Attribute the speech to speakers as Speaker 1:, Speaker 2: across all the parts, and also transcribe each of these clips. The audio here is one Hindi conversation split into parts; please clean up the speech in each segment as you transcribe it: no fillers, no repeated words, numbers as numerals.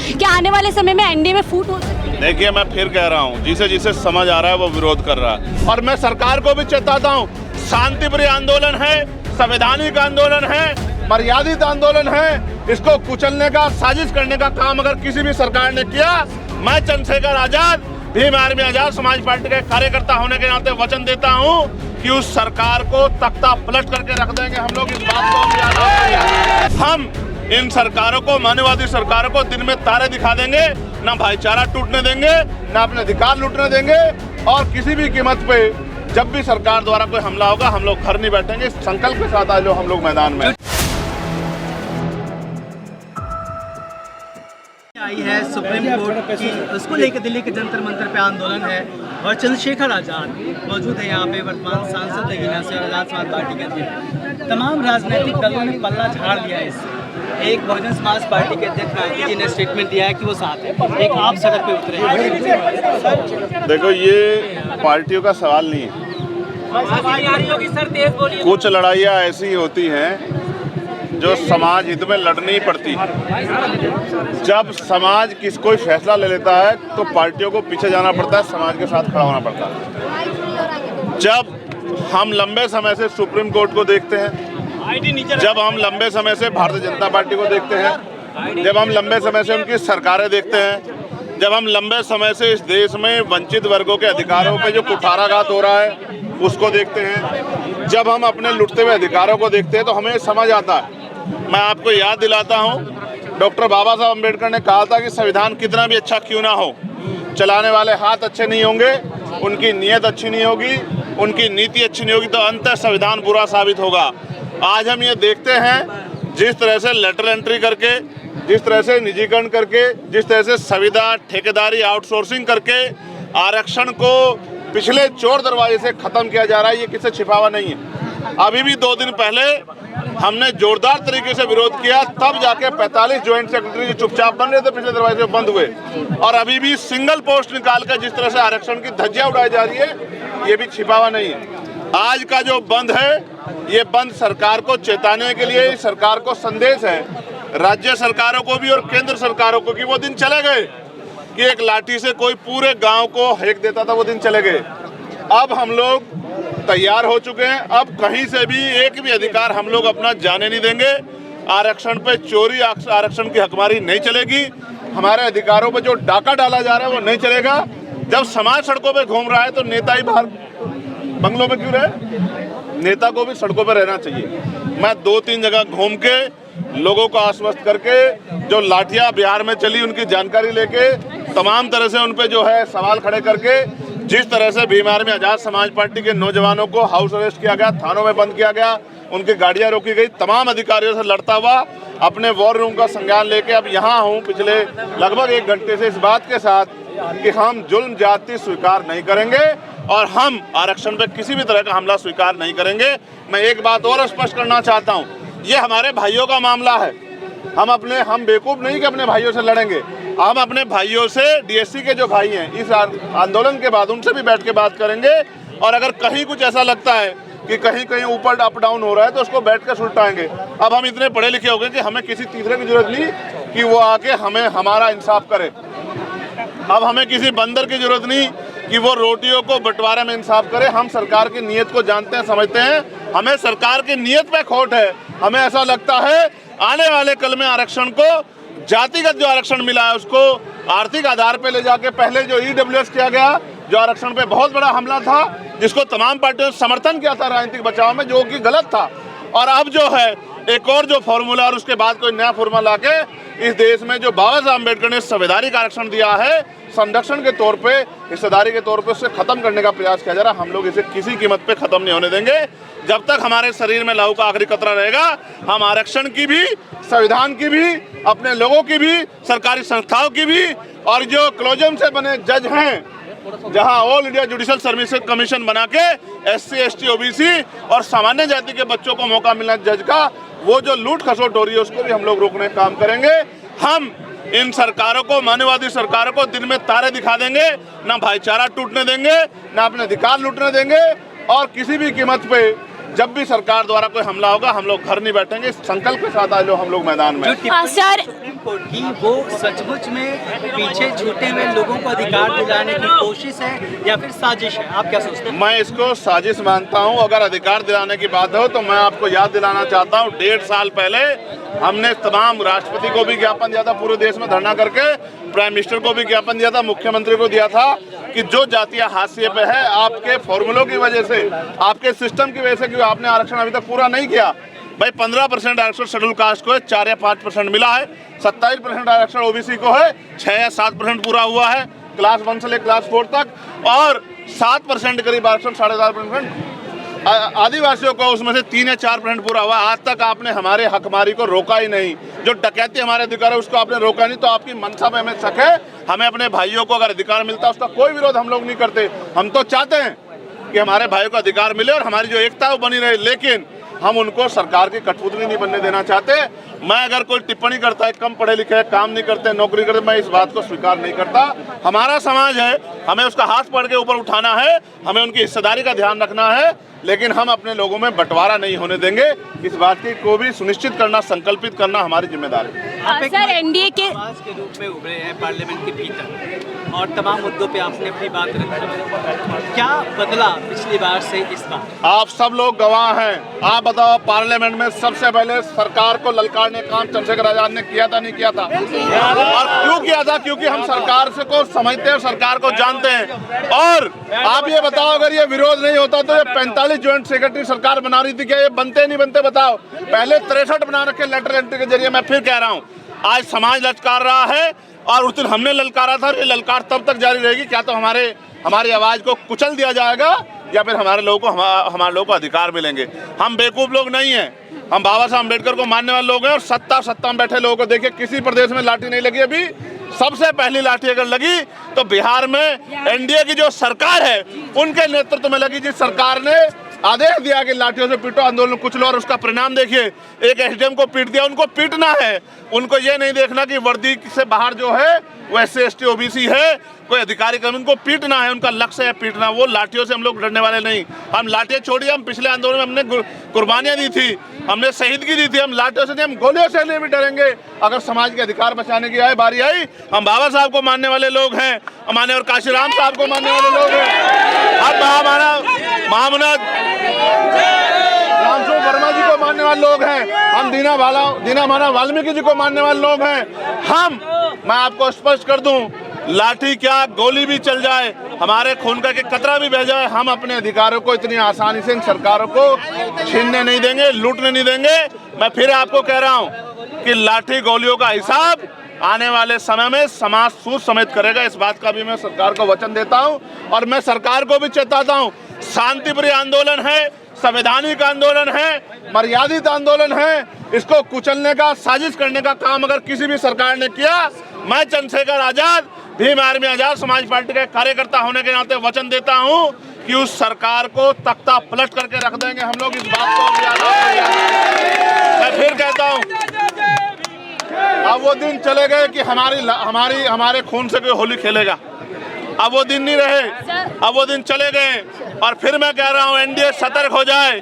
Speaker 1: हैं। क्या आने वाले समय में एनडीए में फूट हो सकती है?
Speaker 2: देखिए, मैं फिर कह रहा हूँ, जिसे जिसे समझ आ रहा है वो विरोध कर रहा है, और मैं सरकार को भी चेताता हूँ, शांतिप्रिय आंदोलन है, संवैधानिक आंदोलन है, मर्यादित आंदोलन है। इसको कुचलने का, साजिश करने का काम अगर किसी भी सरकार ने किया, मैं चंद्रशेखर आजाद, भीम आर्मी आजाद समाज पार्टी के कार्यकर्ता होने के नाते वचन देता हूं कि उस सरकार को तख्ता पलट करके रख देंगे। हम लोग इस बात को याद रखेंगे। हम इन सरकारों को, मानववादी सरकारों को दिन में तारे दिखा देंगे, ना भाईचारा टूटने देंगे, ना अपने अधिकार लूटने देंगे, और किसी भी कीमत पे जब भी सरकार द्वारा कोई हमला होगा, हम लोग घर नहीं बैठेंगे। इस संकल्प के साथ आज लोग हम लोग मैदान में
Speaker 3: आई है सुप्रीम कोर्ट की, उसको लेकर दिल्ली के जंतर मंतर पे आंदोलन है, और चंद्रशेखर आजाद मौजूद है यहाँ पे, वर्तमान सांसद है से आजाद समाज पार्टी के अध्यक्ष। तमाम राजनीतिक दलों ने पल्ला झाड़ लिया है इससे। एक बहुजन समाज पार्टी के अध्यक्ष गांधी जी ने स्टेटमेंट दिया है कि वो साथ है, एक आप सड़क पे उतरे हैं।
Speaker 2: देखो, ये पार्टियों का सवाल नहीं है। कुछ लड़ाइयाँ ऐसी होती हैं जो समाज हित में लड़नी पड़ती है। जब समाज कोई फैसला ले लेता है तो पार्टियों को पीछे जाना पड़ता है, समाज के साथ खड़ा होना पड़ता है। जब हम लंबे समय से सुप्रीम कोर्ट को देखते हैं, जब हम लंबे समय से भारतीय जनता पार्टी को देखते हैं, जब हम लंबे समय से उनकी सरकारें देखते हैं, जब हम लंबे समय से इस देश में वंचित वर्गों के अधिकारों पे जो कुठाराघात हो रहा है उसको देखते हैं, जब हम अपने लुटते हुए अधिकारों को देखते हैं, तो हमें समझ आता है। मैं आपको याद दिलाता हूँ, डॉक्टर बाबा साहब अम्बेडकर ने कहा था कि संविधान कितना भी अच्छा क्यों ना हो, चलाने वाले हाथ अच्छे नहीं होंगे, उनकी नीयत अच्छी नहीं होगी, उनकी नीति अच्छी नहीं होगी, तो अंततः संविधान बुरा साबित होगा। आज हम ये देखते हैं, जिस तरह से लेटर एंट्री करके, जिस तरह से निजीकरण करके, जिस तरह से संविदा, ठेकेदारी, आउटसोर्सिंग करके आरक्षण को पिछले चोर दरवाजे से खत्म किया जा रहा है, ये किसी छिपा हुआ नहीं है। अभी भी 2 दिन पहले हमने जोरदार तरीके से विरोध किया, तब जाके 45 ज्वाइंट सेक्रेटरी जो चुपचाप बन रहे थे पिछले दरवाजे से बंद हुए, और अभी भी सिंगल पोस्ट निकाल कर जिस तरह से आरक्षण की धज्जियां उड़ाई जा रही है, ये भी छिपा हुआ नहीं है। आज का जो बंद है, ये बंद सरकार को चेताने के लिए, सरकार को संदेश है, राज्य सरकारों को भी और केंद्र सरकारों को, कि वो दिन चले गए कि एक लाठी से कोई पूरे गांव को हेक देता था, वो दिन चले गए। अब हम लोग तैयार हो चुके हैं। अब कहीं से भी एक भी अधिकार हम लोग अपना जाने नहीं देंगे। आरक्षण पे चोरी, आरक्षण की हकमारी नहीं चलेगी। हमारे अधिकारों पे जो डाका डाला जा रहा है वो नहीं चलेगा। जब समाज सड़कों पे घूम रहा है तो नेता ही बाहर बंगलों में क्यों रहे? नेता को भी सड़कों पे रहना चाहिए। मैं 2-3 जगह घूम के लोगों को आश्वस्त करके, जो लाठियां बिहार में चली उनकी जानकारी लेके, तमाम तरह से उन पे जो है सवाल खड़े करके, जिस तरह से भीम आर्मी आजाद समाज पार्टी के नौजवानों को हाउस अरेस्ट किया गया, थानों में बंद किया गया, उनकी गाड़ियां रोकी गई, तमाम अधिकारियों से लड़ता हुआ अपने वॉर रूम का संज्ञान लेके अब यहाँ हूँ पिछले लगभग 1 घंटे से, इस बात के साथ कि हम जुल्म ज्यादती स्वीकार नहीं करेंगे और हम आरक्षण पे किसी भी तरह का हमला स्वीकार नहीं करेंगे। मैं एक बात और स्पष्ट करना चाहता हूँ, ये हमारे भाइयों का मामला है। हम बेवकूफ़ नहीं कि अपने भाइयों से लड़ेंगे। हम अपने भाइयों से, डीएससी के जो भाई हैं, इस आंदोलन के बाद उनसे भी बैठ के बात करेंगे, और अगर कहीं कुछ ऐसा लगता है कि कहीं कहीं ऊपर अप डाउन हो रहा है तो उसको बैठ कर सुलटाएंगे। अब हम इतने पढ़े लिखे हो गए कि हमें किसी तीसरे की जरूरत नहीं कि वो आके हमारा इंसाफ करे। अब हमें किसी बंदर की जरूरत नहीं कि वो रोटियों को बंटवारे में इंसाफ करे। हम सरकार की नीयत को जानते हैं, समझते हैं। हमें सरकार की नीयत पे खोट है। हमें ऐसा लगता है आने वाले कल में आरक्षण को, जातिगत जो आरक्षण मिला है उसको आर्थिक आधार पे ले जाके, पहले जो ईडब्ल्यूएस किया गया, जो आरक्षण पे बहुत बड़ा हमला था, जिसको तमाम पार्टियों ने समर्थन किया था राजनीतिक बचाव में, जो कि गलत था, और अब जो है एक और जो फॉर्मूला और उसके बाद कोई नया फॉर्मूला लाके इस देश में जो बाबा साहब अम्बेडकर ने संवैधानिक आरक्षण दिया है, संरक्षण के तौर पे, हिस्सेदारी के तौर पे, उससे खत्म करने का प्रयास किया जा रहा है। हम लोग इसे किसी कीमत पे खत्म नहीं होने देंगे। जब तक हमारे शरीर में लहू का आखिरी कतरा रहेगा, हम आरक्षण की भी, संविधान की भी, अपने लोगों की भी, सरकारी संस्थाओं की भी, और जो क्लोजम से बने जज हैं, जहां all India judicial services commission बना के SC, ST, OBC और सामान्य जाति के बच्चों को मौका मिलना जज का, वो जो लूट खसोट हो रही है उसको भी हम लोग रोकने का काम करेंगे। हम इन सरकारों को, मानववादी सरकारों को दिन में तारे दिखा देंगे, ना भाईचारा टूटने देंगे, ना अपने अधिकार लूटने देंगे, और किसी भी कीमत पे जब भी सरकार द्वारा कोई हमला होगा हम लोग घर नहीं बैठेंगे, संकल्प के साथ आज हम लोग मैदान में।
Speaker 3: जो टिप्पणी
Speaker 1: सर
Speaker 3: सुप्रीम कोर्ट की वो सचमुच में पीछे छूटे हुए लोगों को अधिकार दिलाने की कोशिश है या फिर साजिश है, आप क्या सोचते हैं?
Speaker 2: मैं इसको साजिश मानता हूं। अगर अधिकार दिलाने की बात हो तो मैं आपको याद दिलाना चाहता हूं, 1.5 साल पहले हमने तमाम राष्ट्रपति को भी ज्ञापन दिया था, पूरे देश में धरना करके प्राइम मिनिस्टर को भी ज्ञापन दिया था, मुख्यमंत्री को दिया था कि जो जातियां हाशिए पे है आपके फॉर्मूलों की वजह से, आपके सिस्टम की वजह से, क्योंकि आपने आरक्षण अभी तक पूरा नहीं किया। भाई 15% आरक्षण शेड्यूल कास्ट को है, 4 या 5% मिला है, 27% आरक्षण ओबीसी को है, 6 या 7% पूरा हुआ है क्लास 1 से लेकर क्लास 4 तक, और 7% करीब आरक्षण 7.5% आदिवासियों को, उसमें से 3 या 4% पूरा हुआ। आज तक आपने हमारे हकमारी को रोका ही नहीं, जो डकैती हमारे अधिकार है उसको आपने रोका नहीं। तो आपकी मनसा में हमें शक है, हमें अपने भाइयों को अगर अधिकार मिलता है उसका कोई विरोध हम लोग नहीं करते। हम तो चाहते हैं कि हमारे भाइयों को अधिकार मिले और हमारी जो एकता है वो बनी रहे, लेकिन हम उनको सरकार की कठपुतली नहीं बनने देना चाहते। मैं अगर कोई टिप्पणी करता है कम पढ़े लिखे, काम नहीं करते, नौकरी करते, मैं इस बात को स्वीकार नहीं करता। हमारा समाज है, हमें उसका हाथ पकड़ के ऊपर उठाना है, हमें उनकी हिस्सेदारी का ध्यान रखना है, लेकिन हम अपने लोगों में बंटवारा नहीं होने देंगे। इस बात को भी सुनिश्चित करना, संकल्पित करना हमारी जिम्मेदारी है।
Speaker 3: आप एक
Speaker 1: सर एनडीए के
Speaker 3: आवाज के रूप में उभरे हैं पार्लियामेंट के भीतर और तमाम मुद्दों पे आपने अपनी बात रखी, क्या बदला पिछली बार से इस बार?
Speaker 2: आप सब लोग गवाह हैं। आप बताओ, पार्लियामेंट में सबसे पहले सरकार को ललकारने का काम चंद्रशेखर आजाद ने किया था, नहीं किया था? और क्यों किया था? क्योंकि हम सरकार से को समझते हैं, सरकार को जानते हैं। और आप ये बताओ, अगर ये विरोध नहीं होता तो ये 45 ज्वाइंट सेक्रेटरी सरकार बना रही थी क्या? ये बनते नहीं बनते बताओ? पहले 63 बना रखे लेटर एंट्री के जरिए। मैं फिर कह रहा हूँ, आज समाज ललकार रहा है और उस दिन हमने ललकारा था, ये ललकार तब तक जारी रहेगी। क्या तो हमारी आवाज को कुचल दिया जाएगा या फिर हमारे लोगों को अधिकार मिलेंगे। हम बेवकूफ लोग नहीं हैं, हम बाबा साहब अम्बेडकर को मानने वाले लोग हैं। और सत्ता में बैठे लोगों को देखिए, किसी प्रदेश में लाठी नहीं लगी अभी। सबसे पहली लाठी अगर लगी तो बिहार में एनडीए की जो सरकार है उनके नेतृत्व में लगी, जिस सरकार ने आदेश दिया कि लाठियों से पीटो, आंदोलन कुछ लो, और उसका परिणाम देखिए, एक एसडीएम को पीट दिया। उनको पीटना है, उनको ये नहीं देखना कि वर्दी से बाहर जो है वो SC ST OBC है, कोई अधिकारी कर्मी, उनको पीटना है, उनका लक्ष्य है पीटना। वो लाठियों से हम लोग डरने वाले नहीं। हम लाठियाँ छोड़िए, हम पिछले आंदोलन में हमने कुर्बानियाँ दी थी, हमने शहीदगी दी थी, हम लाठियों से नहीं, हम गोलियों से नहीं भी डरेंगे। अगर समाज के अधिकार बचाने की बारी आई, हम बाबा साहब को मानने वाले लोग हैं, हमारे और काशीराम साहब को मानने वाले लोग हैं, अब महामना रामस्वरूप वर्मा जी को मानने वाले लोग हैं, हम दीना माना वाल्मीकि जी को मानने वाले लोग हैं। मैं आपको स्पष्ट कर दूं, लाठी क्या, गोली भी चल जाए, हमारे खून का कतरा भी बह जाए, हम अपने अधिकारों को इतनी आसानी से इन सरकारों को छीनने नहीं देंगे, लूटने नहीं देंगे। मैं फिर आपको कह रहा हूं कि लाठी गोलियों का हिसाब आने वाले समय में समाज सूद समेत करेगा। इस बात का भी मैं सरकार को वचन देता हूं और मैं सरकार को भी चेताता हूं। शांतिप्रिय आंदोलन है, संवैधानिक आंदोलन है, मर्यादित आंदोलन है, इसको कुचलने का, साजिश करने का काम अगर किसी भी सरकार ने किया, मैं चंद्रशेखर आजाद, भीम आर्मी आजाद समाज पार्टी का कार्यकर्ता होने के नाते वचन देता हूं कि उस सरकार को तख्ता पलट करके रख देंगे हम लोग। इस बात को याद रखिए। मैं फिर कहता हूं, अब वो दिन चले गए कि हमारे खून से कोई होली खेलेगा। अब वो दिन नहीं रहे, अब वो दिन चले गए। और फिर मैं कह रहा हूं, एनडीए सतर्क हो जाए।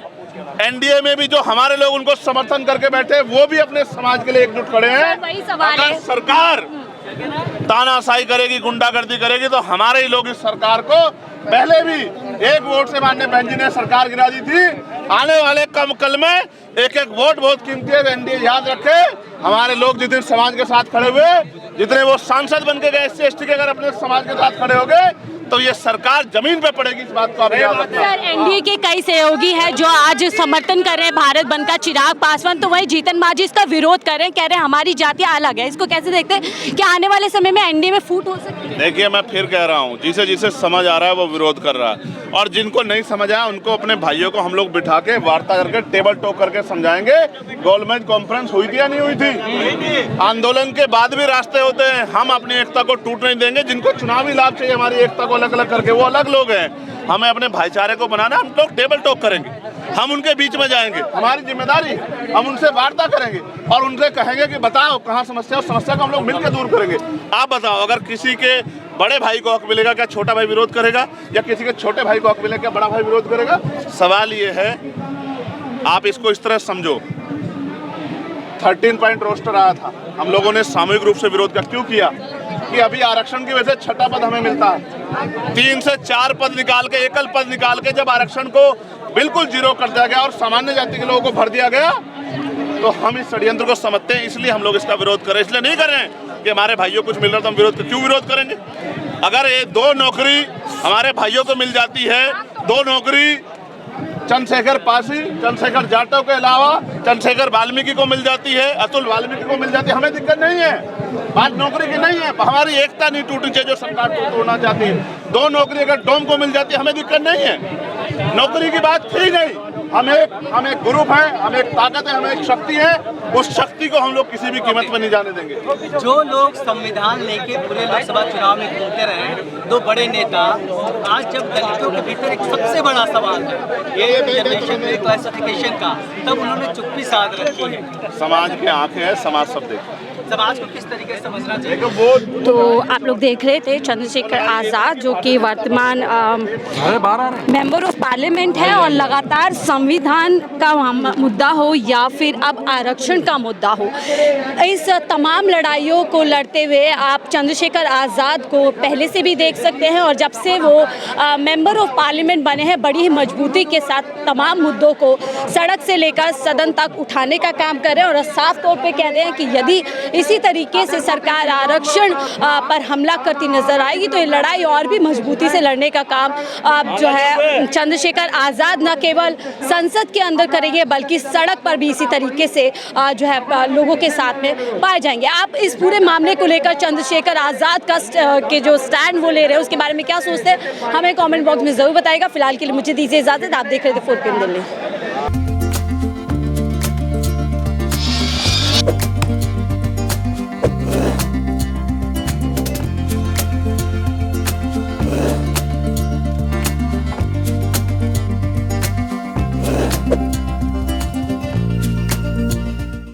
Speaker 2: एनडीए में भी जो हमारे लोग उनको समर्थन करके बैठे, वो भी अपने समाज के लिए एकजुट खड़े हैं। अगर सरकार तानाशाही करेगी, गुंडागर्दी करेगी, तो हमारे ही लोग इस सरकार को, पहले भी 1 वोट से माननीय बहन जी ने सरकार गिरा दी थी, आने वाले कम कल में 1-1 वोट बहुत कीमती है। एनडीए याद रखे, हमारे लोग जितने समाज के साथ खड़े हुए, जितने वो सांसद बन के गए SC ST के, अगर अपने समाज के साथ खड़े हो गए तो ये सरकार जमीन पे पड़ेगी। इस बात को आप याद रखना।
Speaker 1: सर एनडीए के कई सहयोगी हैं जो आज समर्थन कर रहे हैं भारत बंद का, चिराग पासवान, तो वही जीतन मांझी इसका विरोध कर रहे हैं, कह रहे हैं हमारी जातियां अलग है। इसको कैसे देखते हैं, क्या आने वाले समय में एनडीए में फूट हो सकती है?
Speaker 2: देखिए, मैं फिर कह रहा हूँ, जिसे समझ आ रहा है वो विरोध कर रहा है, और जिनको नहीं समझ आया उनको अपने भाइयों को हम लोग बिठा के वार्ता करके टेबल टॉक करके समझाएंगे। गोलमेज कॉन्फ्रेंस हुई थी या नहीं हुई थी? आंदोलन के बाद भी रास्ते होते हैं। हम अपनी एकता को टूट नहीं देंगे। जिनको चुनावी लाभ चाहिए हमारी एकता को अलग अलग करके, वो अलग लोग हैं। हमें अपने भाईचारे को बनाना, हम लोग टेबल टॉक करेंगे, हम उनके बीच में जाएंगे, हमारी जिम्मेदारी, हम उनसे वार्ता करेंगे और उनसे कहेंगे कि बताओ कहाँ समस्या, उस समस्या को हम लोग मिलकर दूर करेंगे। आप बताओ, अगर किसी के बड़े भाई को हक मिलेगा, क्या छोटा भाई विरोध करेगा? या किसी के छोटे भाई को हक मिलेगा, क्या बड़ा भाई विरोध करेगा? सवाल ये है आप इसको इस तरह समझो, 13 पॉइंट रोस्टर आया था, हम लोगों ने सामूहिक रूप से विरोध क्यों किया कि अभी आरक्षण की वजह से छठा पद हमें मिलता है। 3 से 4 पद निकाल के, एकल पद निकाल के जब आरक्षण को बिल्कुल जीरो कर दिया गया और सामान्य जाति के लोगों को भर दिया गया, तो हम इस षड्यंत्र को समझते हैं, इसलिए हम लोग इसका विरोध करें। इसलिए नहीं कर रहे हैं कि हमारे भाइयों को कुछ मिल रहा तो हम क्यों विरोध करेंगे। अगर ये 2 नौकरी हमारे भाइयों को मिल जाती है, 2 नौकरी चंद्रशेखर पासी, चंद्रशेखर जाटव के अलावा चंद्रशेखर वाल्मीकि को मिल जाती है, अतुल वाल्मीकि को मिल जाती है, हमें दिक्कत नहीं है। बात नौकरी की नहीं है, हमारी एकता नहीं टूटनी चाहिए जो सरकार को तोड़ना चाहती है। 2 नौकरी अगर डोम को मिल जाती है, हमें दिक्कत नहीं है। नौकरी की बात थी नहीं, हम एक ग्रुप है, हम एक ताकत है, हम एक शक्ति है, उस शक्ति को हम लोग किसी भी कीमत पर नहीं जाने देंगे।
Speaker 3: जो लोग संविधान लेके पूरे लोकसभा चुनाव में घूमते रहे, 2 बड़े नेता, आज जब दलितों के भीतर एक सबसे बड़ा सवाल है ये जनरेशन में क्लासिफिकेशन का, तब उन्होंने चुप्पी साध रखी है।
Speaker 2: समाज की आंखें हैं, समाज सब देखता है।
Speaker 3: समाज को किस तरीके से समझना चाहिए?
Speaker 1: तो आप लोग देख रहे थे चंद्रशेखर आज़ाद जो कि वर्तमान मेंबर ऑफ पार्लियामेंट है और लगातार संविधान का मुद्दा हो या फिर अब आरक्षण का मुद्दा हो, इस तमाम लड़ाइयों को लड़ते हुए आप चंद्रशेखर आज़ाद को पहले से भी देख सकते हैं और जब से वो मेंबर ऑफ पार्लियामेंट बने हैं बड़ी ही मजबूती के साथ तमाम मुद्दों को सड़क से लेकर सदन तक उठाने का काम कर रहे हैं और साफ तौर पे कह रहे हैं कि यदि इसी तरीके से सरकार आरक्षण पर हमला करती नजर आएगी तो ये लड़ाई और भी मजबूती से लड़ने का काम जो है चंद्रशेखर आज़ाद न केवल संसद के अंदर करेंगे बल्कि सड़क पर भी इसी तरीके से जो है लोगों के साथ में पाए जाएंगे। आप इस पूरे मामले को लेकर चंद्रशेखर आज़ाद का के जो स्टैंड वो ले रहे हैं उसके बारे में क्या सोचते हैं, हमें कमेंट बॉक्स में ज़रूर बताइएगा। फिलहाल के लिए मुझे दीजिए इजाज़त, आप देख रहे थे 4PM दिल्ली।